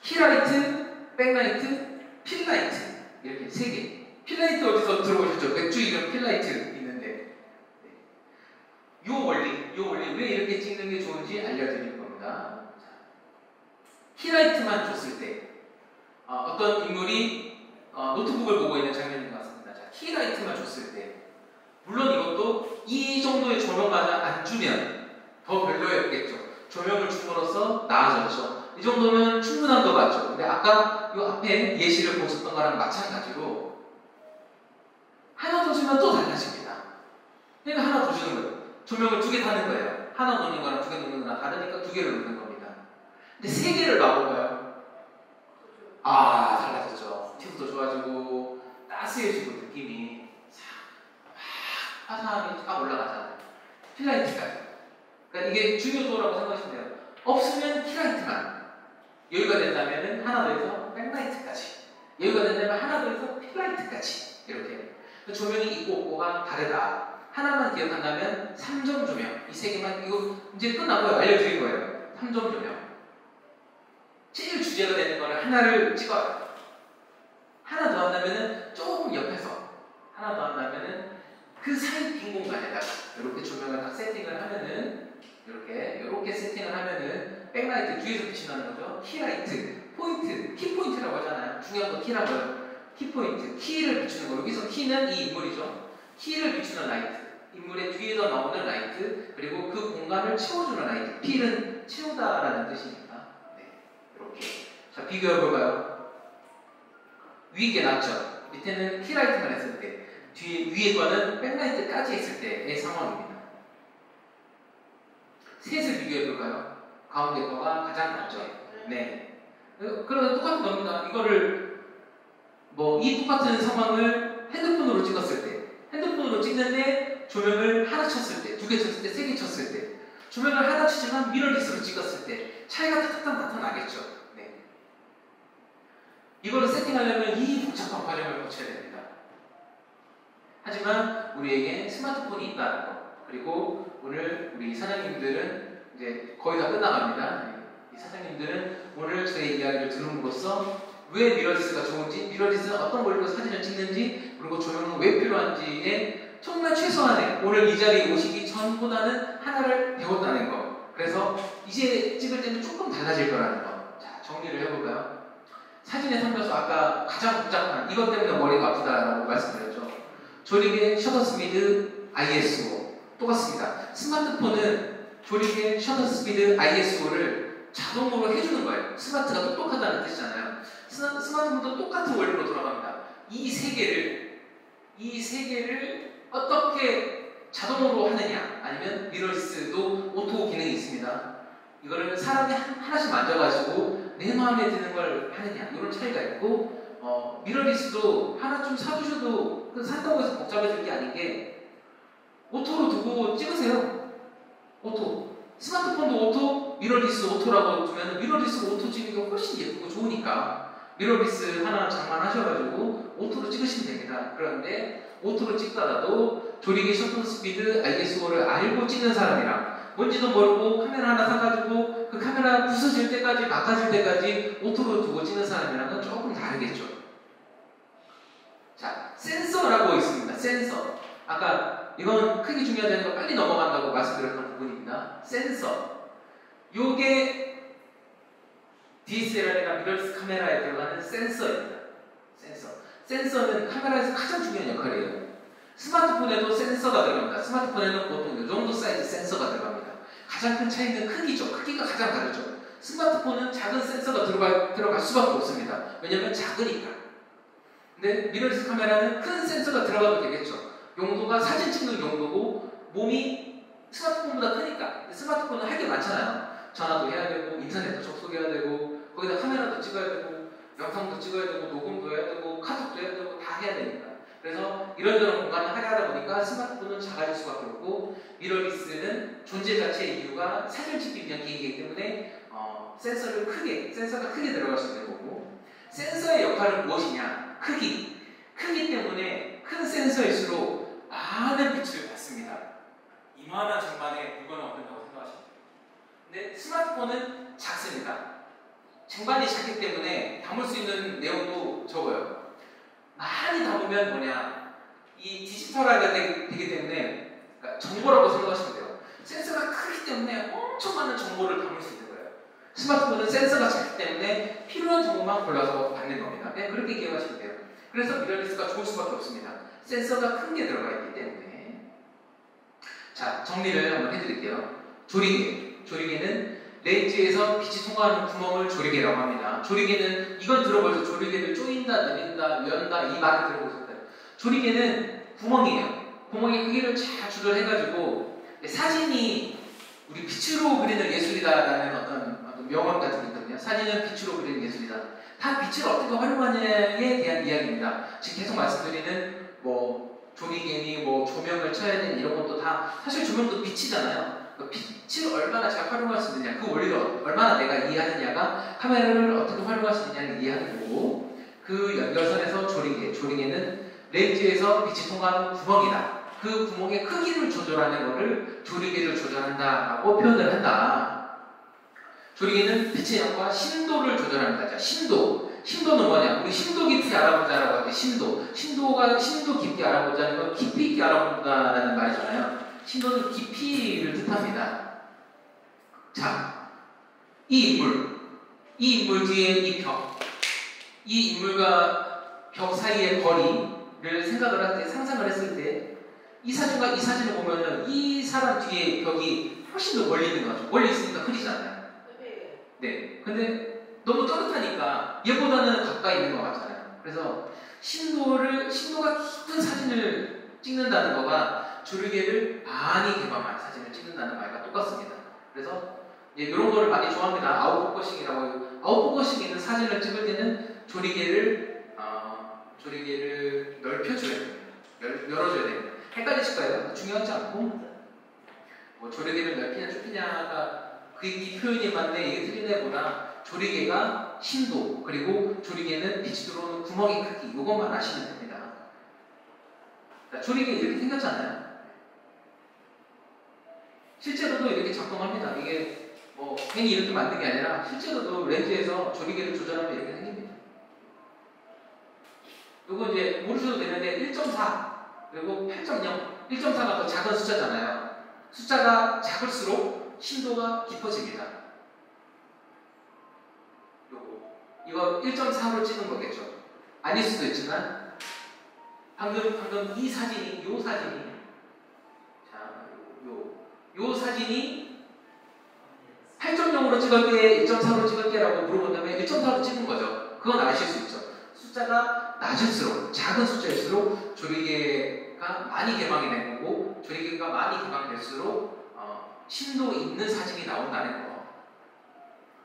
키라이트, 백라이트, 필라이트 이렇게 3개. 필라이트 어디서 들어보셨죠? 맥주 이름 필라이트 있는데, 네. 요 원리 왜 이렇게 찍는 게 좋은지 알려드릴 겁니다. 자, 키라이트만 줬을 때 어떤 인물이 노트북을 보고 있는 장면인 것 같습니다. 자, 키라이트만 줬을 때, 물론 이것도 이 정도의 조명만 안 주면 더 별로였겠죠. 조명을 줌으로써 나아졌죠. 이 정도면 충분한 것 같죠. 근데 아까 이 앞에 예시를 보셨던 거랑 마찬가지로 하나 더 주면 또 달라집니다. 그러니까 하나 더 주는 거예요. 조명을 2개 타는 거예요. 하나 놓는 거랑 2개 놓는 거랑 다르니까 2개를 놓는 겁니다. 근데 3개를 놔볼까요? 달라졌죠. 피부도 좋아지고 따스해지고 느낌이 화사함이 쫙 올라가잖아요. 필라이트까지. 그러니까 이게 중요도라고 생각하시면 돼요. 없으면 필라이트만. 여유가 된다면 하나 더 해서 백라이트까지. 여유가 된다면 하나 더 해서 필라이트까지. 이렇게. 조명이 있고 없고가 다르다. 하나만 기억한다면 3점 조명. 이 3개만, 이거 이제 끝나고요. 알려드린 거예요. 3점 조명. 제일 주제가 되는 거를 하나를 찍어요. 하나 더 한다면은 조금 옆에서. 하나 더 한다면은 그 사이 빈 공간에다가 이렇게 조명을 딱 세팅을 하면은 이렇게 세팅을 하면은 백라이트 뒤에서 빛이 나는 거죠. 키라이트, 포인트, 키포인트라고 하잖아요. 중요한 건 키라고요. 키포인트, 키를 비추는 거. 여기서 키는 이 인물이죠. 키를 비추는 라이트, 인물의 뒤에서 나오는 라이트, 그리고 그 공간을 채워주는 라이트. 필은 채우다라는 뜻이니까. 네, 이렇게. 자, 비교해볼까요? 위에 낫죠. 밑에는 키라이트만 했을 때, 위에 거는 백라이트까지 했을 때의 상황입니다. 셋을 비교해볼까요? 가운데 거가 가장 낫죠. 네. 그러면 똑같은 겁니다. 이거를 이 똑같은 상황을 핸드폰으로 찍었을 때, 핸드폰으로 찍는데 조명을 하나 쳤을 때, 2개 쳤을 때, 3개 쳤을 때, 조명을 하나 치지만 미러리스로 찍었을 때 차이가 탁탁탁 나타나겠죠. 네. 이거를 세팅하려면 이 복잡한 과정을 거쳐야 됩니다. 하지만 우리에게 스마트폰이 있다는 거, 그리고 오늘 우리 사장님들은 이제 거의 다 끝나갑니다. 이 사장님들은 오늘 저의 이야기를 들음으로써 왜 미러리스가 좋은지, 미러리스는 어떤 원리로 사진을 찍는지, 그리고 조명은 왜 필요한지에 정말 최소한의 오늘 이 자리에 오시기 전보다는 하나를 배웠다는 거. 그래서 이제 찍을 때는 조금 달라질 거라는 거. 자, 정리를 해볼까요? 사진에 살면서 아까 가장 복잡한 이것 때문에 머리가 아프다라고 말씀드렸죠. 조리개 셔터 스피드 ISO 똑같습니다. 스마트폰은 조리개 셔터 스피드 ISO를 자동으로 해주는 거예요. 스마트가 똑똑하다는 뜻이잖아요. 스마트폰도 똑같은 원리로 돌아갑니다. 이 세 개를 어떻게 자동으로 하느냐, 아니면 미러리스도 오토 기능이 있습니다. 이거를 사람이 하나씩 만져가지고 내 마음에 드는 걸 하느냐, 이런 차이가 있고, 미러리스도 하나 좀 사주셔도 산다고 해서 복잡해질 게 아닌 게 오토로 두고 찍으세요. 오토. 스마트폰도 오토, 미러리스 오토라고 두면 미러리스 오토 찍는 게 훨씬 예쁘고 좋으니까 미러리스 하나 장만하셔가지고 오토로 찍으시면 됩니다. 그런데 오토로 찍더라도 조리개 셔터 스피드 ISO를 알고 찍는 사람이랑 뭔지도 모르고 카메라 하나 사가지고 그 카메라 부서질 때까지 망가질 때까지 오토로 두고 찍는 사람이랑은 조금 다르겠죠. 자, 센서라고 있습니다. 센서. 아까 이건 크게 중요하지 않은 거 빨리 넘어간다고 말씀드렸던 부분입니다. 센서. 요게 DSLR이나 미러리스 카메라에 들어가는 센서입니다. 센서는 카메라에서 가장 중요한 역할이에요. 스마트폰에도 센서가 들어갑니다. 스마트폰에는 보통 이 정도 사이즈 센서가 들어갑니다. 가장 큰 차이는 크기죠. 크기가 가장 다르죠. 스마트폰은 작은 센서가 들어갈 수밖에 없습니다. 왜냐하면 작으니까. 근데 미러리스 카메라는 큰 센서가 들어가도 되겠죠. 용도가 사진 찍는 용도고 몸이 스마트폰보다 크니까. 근데 스마트폰은 할 게 많잖아요. 전화도 해야 되고 인터넷도 접속해야 되고 거기다 카메라도 찍어야 되고 영상도 찍어야 되고 녹음도 해야 되고 카톡도 해야 되고 다 해야 되니까. 그래서 이런저런 공간을 하려다 보니까 스마트폰은 작아질 수밖에 없고 미러리스는 존재 자체의 이유가 사진 찍기 위한 기기이기 때문에 센서가 크게 들어갈 수 있는 거고, 센서의 역할은 무엇이냐? 크기 때문에 큰 센서일수록 많은 빛을 받습니다. 이만한 쟁반에 물건을 얻는다고 생각하시면 돼요. 근데 스마트폰은 작습니다. 쟁반이 작기 때문에 담을 수 있는 내용도 적어요. 많이 담으면 이 디지털하게 되기 때문에, 그러니까 정보라고 생각하시면 돼요. 센서가 크기 때문에 엄청 많은 정보를 담을 수 있는 거예요. 스마트폰은 센서가 작기 때문에 필요한 정보만 골라서 받는 겁니다. 그냥 그렇게 기억하시면 돼요. 그래서 미러리스가 좋을 수밖에 없습니다. 센서가 큰 게 들어가 있기 때문에. 자, 정리를 한번 해드릴게요. 조리개는 렌즈에서 빛이 통과하는 구멍을 조리개라고 합니다. 조리개는 이건 들어보셔서 조리개를 조인다, 늘린다, 연다 이 말을 들어보셨어요. 조리개는 구멍이에요. 구멍의 크기를 잘 조절해가지고 사진이 우리 빛으로 그리는 예술이다라는 어떤 명언 같은 게 있거든요. 사진은 빛으로 그리는 예술이다. 다 빛을 어떻게 활용하느냐에 대한 이야기입니다. 지금 계속 말씀드리는 조리개니 조명을 쳐야 되는 이런 것도 다 사실 조명도 빛이잖아요. 빛을 얼마나 잘 활용할 수 있느냐, 그 원리를 얼마나 내가 이해하느냐가 카메라를 어떻게 활용할 수 있느냐를 이해하는 거고, 그 연결선에서 조리개는 렌즈에서 빛이 통과하는 구멍이다. 그 구멍의 크기를 조절하는 것을 조리개를 조절한다라고 표현을 한다. 조리개는 빛의 양과 심도를 조절합니다. 자, 심도 심도는 뭐냐? 우리 심도 깊이 알아보자라고 하는데 심도 깊이 알아보자는 건 깊이 있게 알아본다라는 말이잖아요. 심도는 깊이를 뜻합니다. 자, 이 인물 뒤에 이 인물과 벽 사이의 거리를 상상을 했을 때 이 사진과 이 사진을 보면은 이 사람 뒤에 벽이 훨씬 더 멀리 있는 거죠. 멀리 있으니까 흐리잖아요. 네. 근데 너무 또렷하니까 얘보다는 가까이 있는 것 같잖아요. 그래서 심도가 깊은 사진을 찍는다는 거가 조리개를 많이 개방한 사진을 찍는다는 말과 똑같습니다. 그래서 이런 거를 많이 좋아합니다. 아웃포커싱이라고. 아웃포커싱 있는 사진을 찍을 때는 조리개를 넓혀줘야 됩니다. 열어줘야 됩니다. 헷갈리실까요? 중요하지 않고 뭐 조리개를 넓히냐 좁히냐가 이 표현이 맞네 이게 틀리네 보다 조리개가 심도 그리고 조리개는 빛이 들어오는 구멍의 크기 이것만 아시면 됩니다. 자, 조리개 이렇게 생겼잖아요. 실제로도 이렇게 작동합니다. 이게 뭐 괜히 이렇게 만든 게 아니라 실제로도 렌즈에서 조리개를 조절하면 이렇게 생깁니다. 요거 이제 모르셔도 되는데 1.4 그리고 8.0 1.4가 더 작은 숫자잖아요. 숫자가 작을수록 심도가 깊어집니다. 이거 1.4로 찍은 거겠죠. 아닐 수도 있지만 방금 이 사진이 요 사진이 8.0으로 찍을게 1.4로 찍을게라고 물어본다면 1.4로 찍은 거죠. 그건 아실 수 있죠. 숫자가 낮을수록 작은 숫자일수록 조리개가 많이 개방이 된 거고 조리개가 많이 개방될수록 심도 있는 사진이 나온다는 거.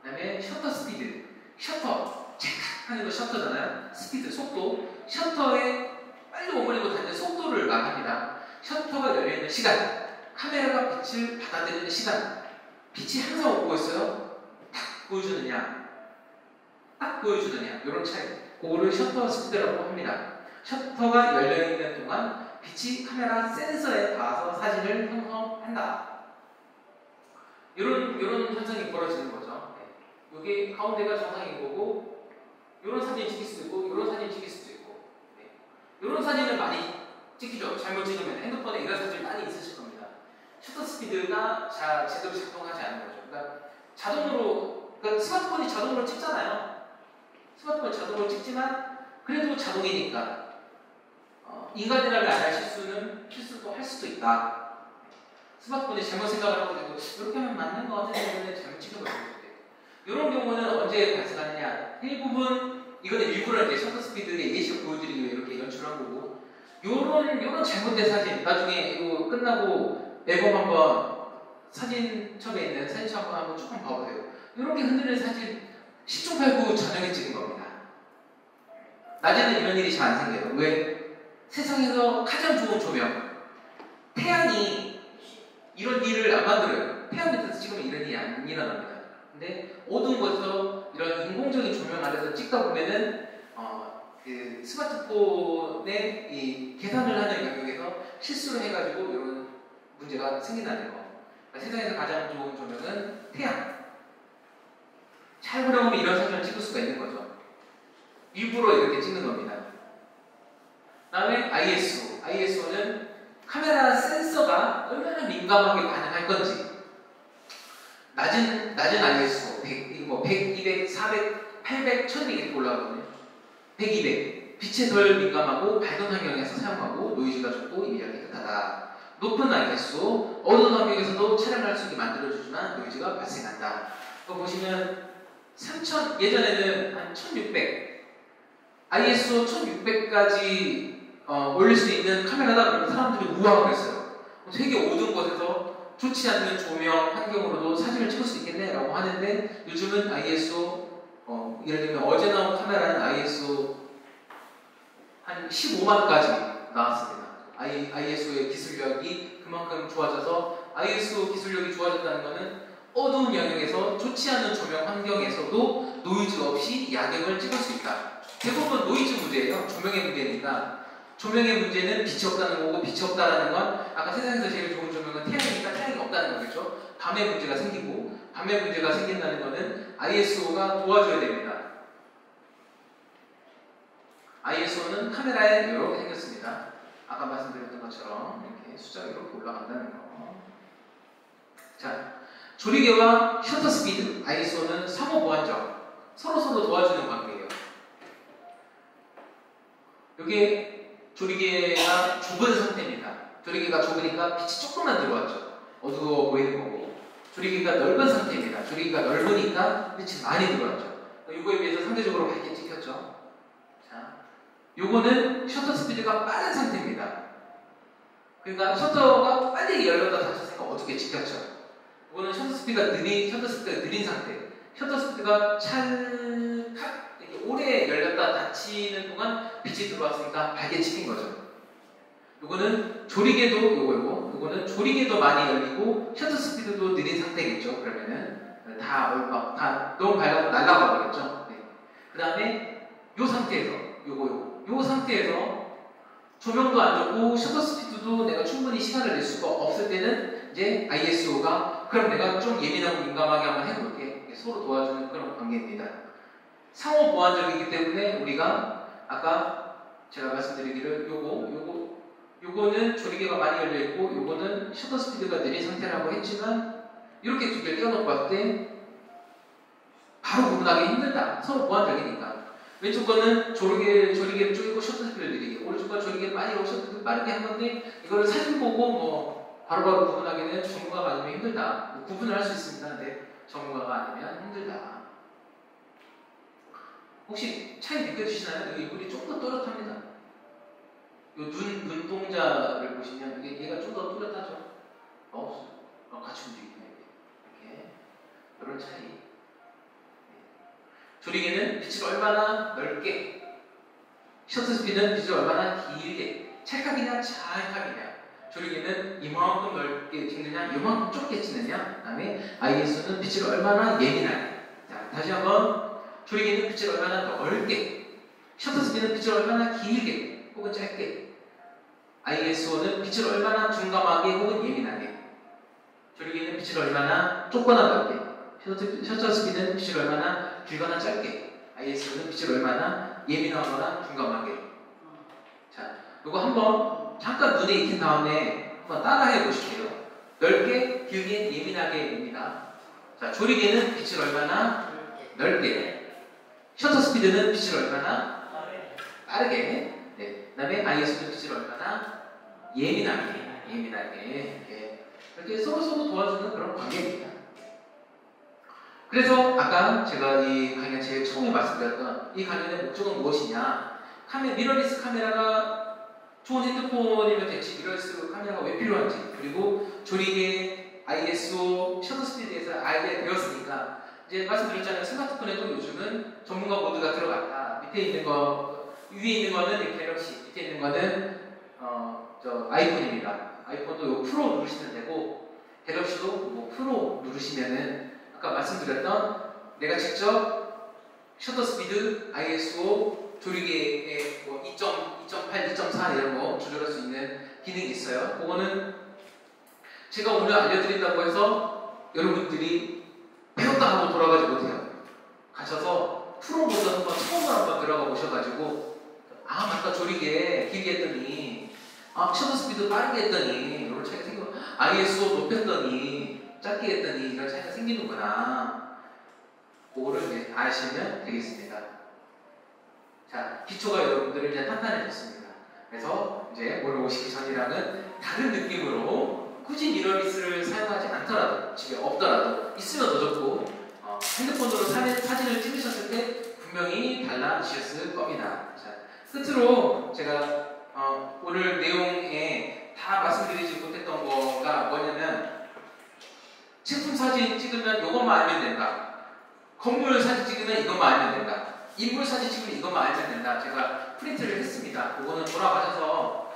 그 다음에 셔터 스피드 셔터 체크 하는 거 셔터잖아요. 스피드 속도 셔터에 빨리 오므리고 닫는 속도를 말합니다. 셔터가 열려있는 시간 카메라가 빛을 받아들이는 시간 빛이 항상 오고 있어요. 딱 보여주느냐 이런 차이 그거를 셔터 스피드라고 합니다. 셔터가 열려있는 동안 빛이 카메라 센서에 닿아서 사진을 형성한다. 이런 현상이 벌어지는 거죠. 네. 여기 가운데가 정상인 거고 이런 사진 찍힐 수도 있고 이런 사진 찍힐 수도 있고 네. 이런 사진을 많이 찍히죠. 잘못 찍으면 핸드폰에 이런 사진이 많이 있으실 겁니다. 셔터 스피드가 제대로 작동하지 않는 거죠. 그러니까 스마트폰이 자동으로 찍잖아요. 스마트폰이 자동으로 찍지만 그래도 자동이니까 인간이라면 안 할 실수도 할 수도 있다. 스마트폰이 잘못 생각을 하고 이렇게 하면 맞는 것 같은데 잘못 찍은 걸 수도 있고 이런 경우는 언제 발생하느냐 대부분 이거는 일부러 이제 셔터 스피드의 예시를 보여드리기 위해 이렇게 연출한 거고 요런 잘못된 사진 나중에 이거 끝나고 앨범 한번 사진첩에 있는 사진첩 한번 조금 봐보세요. 이렇게 흔들리는 사진 10중 8구 저녁에 찍은 겁니다. 낮에는 이런 일이 잘 안 생겨요. 왜? 세상에서 가장 좋은 조명 태양이 이런 일을 안 만들어요. 태양 밑에서 찍으면 이런 일이 안 일어납니다. 근데 어두운 곳에서 이런 인공적인 조명 아래서 찍다 보면은 그 스마트폰의 이 계산을 하는 영역에서 실수를 해가지고 이런 문제가 생긴다는 거. 그러니까 세상에서 가장 좋은 조명은 태양. 잘 보려면 이런 사진을 찍을 수가 있는 거죠. 일부러 이렇게 찍는 겁니다. 그 다음에 ISO는 카메라 센서가 얼마나 민감하게 반응할 건지 낮은 ISO 100, 200, 400, 800, 1200 이렇게 올라가거든요. 100, 200 빛에 덜 민감하고 밝은 환경에서 사용하고 노이즈가 적고 이미지가 깨끗하다. 높은 ISO 어두운 환경에서도 촬영할 수 있게 만들어주지만 노이즈가 발생한다. 이거 보시면 예전에는 한 1600 ISO 1600까지 올릴 수 있는 카메라다 그러면 사람들이 우아하고 있어요. 되게 어두운 곳에서 좋지 않는 조명 환경으로도 사진을 찍을 수 있겠네 라고 하는데 요즘은 ISO 예를 들면 어제 나온 카메라는 ISO 한 15만까지 나왔습니다. ISO의 기술력이 그만큼 좋아져서 ISO 기술력이 좋아졌다는 것은 어두운 영역에서 좋지 않은 조명 환경에서도 노이즈 없이 야경을 찍을 수 있다. 대부분 노이즈 문제예요. 조명의 문제니까. 조명의 문제는 빛이 없다는 거고 빛이 없다는 건 아까 세상에서 제일 좋은 조명은 태양이니까 태양이 없다는 거겠죠. 밤에 문제가 생기고 밤에 문제가 생긴다는 거는 ISO가 도와줘야 됩니다. 보시면 카메라에 이렇게 생겼습니다. 아까 말씀드렸던 것처럼 이렇게 숫자가 이렇게 올라간다는 거. 자, 조리개와 셔터 스피드, ISO는 상호 보완적, 서로 도와주는 관계예요. 이게 조리개가 좁은 상태입니다. 조리개가 좁으니까 빛이 조금만 들어왔죠. 어두워 보이는 거고. 조리개가 넓은 상태입니다. 조리개가 넓으니까 빛이 많이 들어왔죠. 이거에 비해서 상대적으로 밝게 찍혔죠. 자, 요거는 셔터 스피드가 빠른 상태입니다. 그러니까 셔터가 빨리 열렸다 닫혔으니까 어둡게 찍혔죠. 이거는 셔터 스피드가 느린 상태. 셔터 스피드가 찰칵 오래 열렸다 닫히는 동안 빛이 들어왔으니까 밝게 찍힌 거죠. 요거는 조리개도 요거는 조리개도 많이 열리고 셔터 스피드도 느린 상태겠죠. 그러면은 다 너무 밝아서 날아가 버렸죠. 네. 그 다음에 요 상태에서 요 상태에서 조명도 안 좋고 셔터 스피드도 내가 충분히 시간을 낼 수가 없을 때는 이제 ISO가 그럼 내가 좀 예민하고 민감하게 한번 해볼게. 서로 도와주는 그런 관계입니다. 상호 보완적이기 때문에 우리가 아까 제가 말씀드리기를 요거는 조리개가 많이 열려있고 요거는 셔터 스피드가 느린 상태라고 했지만 이렇게 두 개를 떼어놓고 봤을 때 바로 구분하기 힘들다. 서로 보완적이니까. 왼쪽 거는 조리개를 쪼이고 셔터 스피드를 느리게, 오른쪽 건 조리개를 많이 하고 셔터 스피드를 빠르게 한 건데 이거를 사진 보고 뭐 바로바로 구분하기는 전문가가 아니면 힘들다. 뭐 구분을 할 수 있습니다. 근데 전문가가 아니면 힘들다. 혹시 차이 느껴지시나요? 여기 물이 조금 더 또렷합니다. 요 눈동자를 보시면 얘가 좀 더 또렷하죠? 같이 움직이네요. 이렇게. 이런 차이. 조리개는 빛을 얼마나 넓게, 셔터 스피드는 빛을 얼마나 길게, 찰칵이냐 찰칵이냐. 조리개는 이만큼 넓게 찍느냐, 이만큼 좁게 찍느냐. 그 다음에 ISO는 빛을 얼마나 예민하게. 자, 다시 한번. 조리개는 빛을 얼마나 넓게, 셔터 스피드는 빛을 얼마나 길게 혹은 짧게, ISO는 빛을 얼마나 둔감하게 혹은 예민하게, 조리개는 빛을 얼마나 좁거나 넓게, 셔터 스피드는 빛을 얼마나 길거나 짧게, ISO는 빛을 얼마나 예민하거나 둔감하게. 자, 이거 한번 잠깐 눈에 익힌 다음에 한번 따라해 보실게요. 넓게, 길게, 예민하게입니다. 자, 조리개는 빛을 얼마나 넓게, 셔터 스피드는 빛을 얼마나 빠르게, 네. 그 다음에 ISO는 빛을 얼마나 예민하게 이렇게 서로 도와주는 그런 관계입니다. 그래서 아까 제가 이 강연 제일 처음에 말씀드렸던 이 강연의 목적은 무엇이냐, 미러리스 카메라가 좋은 핸드폰이면 됐지, 미러리스 카메라가 왜 필요한지, 그리고 조리개, ISO, 셔터 스피드에서 알게 되었으니까 이제 말씀드렸잖아요. 스마트폰에도 요즘은 전문가 모드가 들어갔다. 밑에 있는 거, 위에 있는 거는 갤럭시, 밑에 있는 거는 아이폰입니다. 아이폰도 요 프로 누르시면 되고, 갤럭시도 뭐 프로 누르시면은 아까 말씀드렸던 내가 직접 셔터 스피드, ISO, 조리개의 뭐 2.8, 2.4 이런 거 조절할 수 있는 기능이 있어요. 그거는 제가 오늘 알려드린다고 해서 여러분들이 배웠다 하고 돌아가지 못해요. 가셔서 프로 모드 처음으로 한번 들어가 보셔가지고, 맞다, 조리개 길게 했더니, 셔터 스피드 빠르게 했더니 이런 차이가 생기고, ISO 높였더니 짧게 했더니 이런 차이가 생기는구나. 그거를 이제 아시면 되겠습니다. 자, 기초가 여러분들은 이제 탄탄해졌습니다. 그래서 이제 오늘 오시기 전이랑은 다른 느낌으로 굳이 미러리스를 사용하지 않더라도, 집에 없더라도 있으면 더 좋고, 핸드폰으로 사진을 찍으셨을 때 분명히 달라지셨을 겁니다. 자, 끝으로 제가 오늘 내용에 다 말씀드리지 못했던 거가 뭐냐면, 제품 사진 찍으면 이것만 알면 된다, 건물 사진 찍으면 이것만 알면 된다, 인물 사진 찍으면 이것만 알면 된다. 제가 프린트를 했습니다. 그거는 돌아가셔서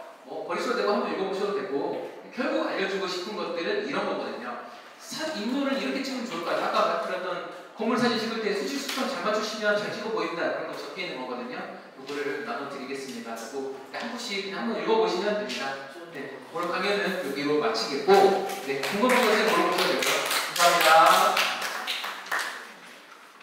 버리셔도 되고 한번 읽어보셔도 되고, 결국 알려주고 싶은 것들은 이런 거거든요. 인물을 이렇게 찍으면 좋을 것 같아요. 아까 말씀드렸던 건물 사진 찍을 때 수직 수평 잘 맞추시면 잘 찍어 보인다, 그런 거 적혀 있는 거거든요. 이거를 나눠드리겠습니다. 그리고 한 번씩 한번 읽어보시면 됩니다. 네, 오늘 강연은 여기로 마치겠고, 네, 궁금한